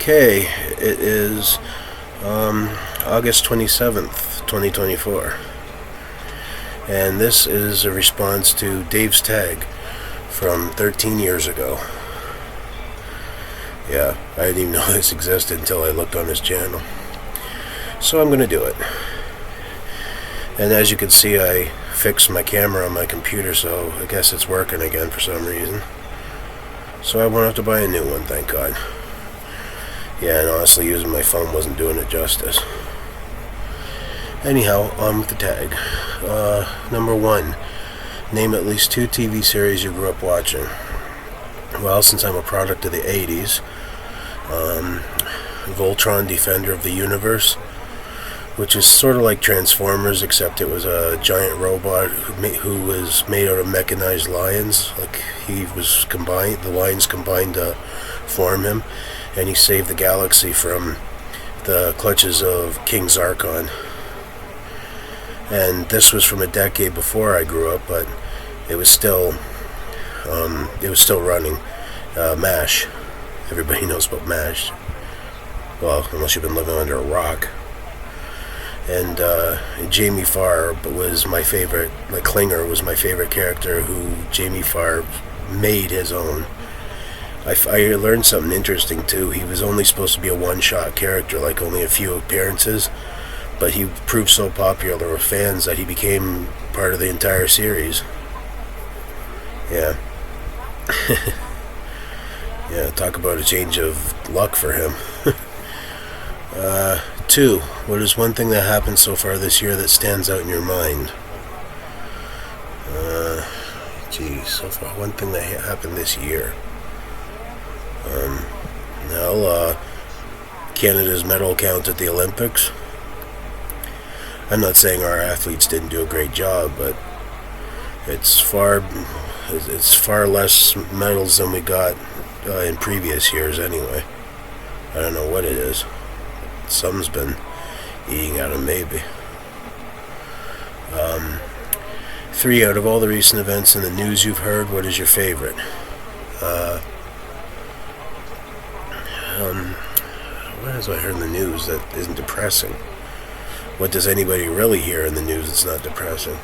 Okay, it is August 27th, 2024, and this is a response to Dave's tag from 13 years ago. Yeah, I didn't even know this existed until I looked on his channel. So I'm going to do it. And as you can see, I fixed my camera on my computer, so I guess it's working again for some reason. So I won't have to buy a new one, thank God. Yeah, and honestly, using my phone wasn't doing it justice. Anyhow, on with the tag. Number 1. Name at least 2 TV series you grew up watching. Well, since I'm a product of the 80s, Voltron, Defender of the Universe, which is sort of like Transformers, except it was a giant robot who was made out of mechanized lions. Like, he was combined, the lions combined to form him, and he saved the galaxy from the clutches of King Zarkon. And this was from a decade before I grew up, but it was still running. MASH. Everybody knows about MASH. Well, unless you've been living under a rock. And Jamie Farr was my favorite. Like, Klinger was my favorite character, who Jamie Farr made his own. I learned something interesting too. He was only supposed to be a one-shot character, like only a few appearances, but he proved so popular with fans that he became part of the entire series. Yeah. Yeah, talk about a change of luck for him. 2. What is one thing that happened so far this year that stands out in your mind? So far, one thing that happened this year. Canada's medal count at the Olympics. I'm not saying our athletes didn't do a great job, but it's far less medals than we got in previous years anyway. I don't know what it is. Something's been eating at them, maybe. 3. Out of all the recent events in the news you've heard, what is your favorite? What has I heard in the news that isn't depressing? What does anybody really hear in the news that's not depressing?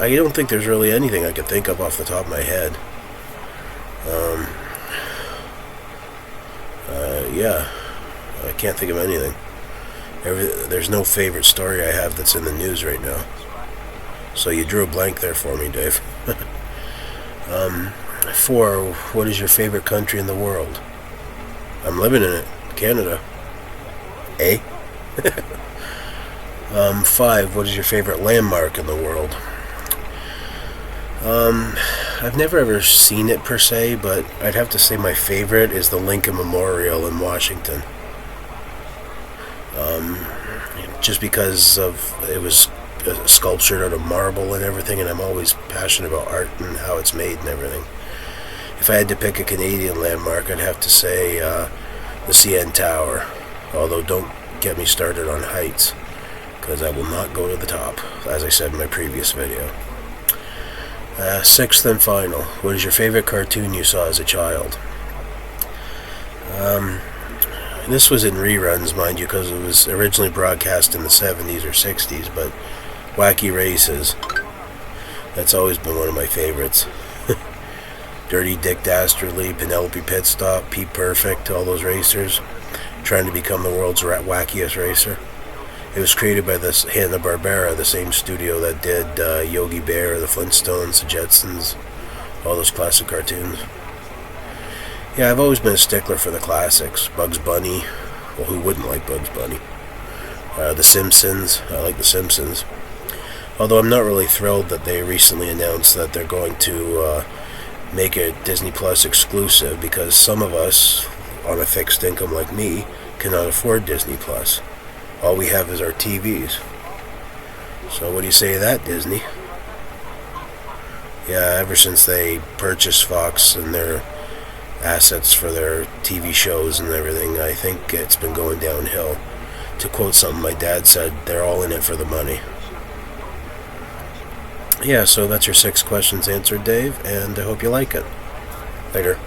I don't think there's really anything I could think of off the top of my head. Yeah, I can't think of anything. There's no favorite story I have that's in the news right now. So you drew a blank there for me, Dave. 4. What is your favorite country in the world? I'm living in it. Canada. 5. What is your favorite landmark in the world? I've never ever seen it per se, but I'd have to say my favorite is the Lincoln Memorial in Washington. Just because of it was sculptured out of marble and everything, and I'm always passionate about art and how it's made and everything. If I had to pick a Canadian landmark, I'd have to say the CN Tower. Although don't get me started on heights, because I will not go to the top, as I said in my previous video. 6th and final. What is your favorite cartoon you saw as a child? This was in reruns, mind you, because it was originally broadcast in the 70s or 60s, but Wacky Races. That's always been one of my favorites. Dirty Dick Dastardly, Penelope Pitstop, Pete Perfect, all those racers trying to become the world's wackiest racer. It was created by the Hanna-Barbera, the same studio that did Yogi Bear, the Flintstones, the Jetsons, all those classic cartoons. Yeah, I've always been a stickler for the classics. Bugs Bunny. Well, who wouldn't like Bugs Bunny? The Simpsons. I like The Simpsons. Although I'm not really thrilled that they recently announced that they're going to make it Disney Plus exclusive, because some of us on a fixed income like me cannot afford Disney Plus. All we have is our TVs. So what do you say to that, Disney? Yeah, ever since they purchased Fox and their assets for their TV shows and everything, I think it's been going downhill. To quote something my dad said, they're all in it for the money. Yeah, so that's your 6 questions answered, Dave, and I hope you like it. Later.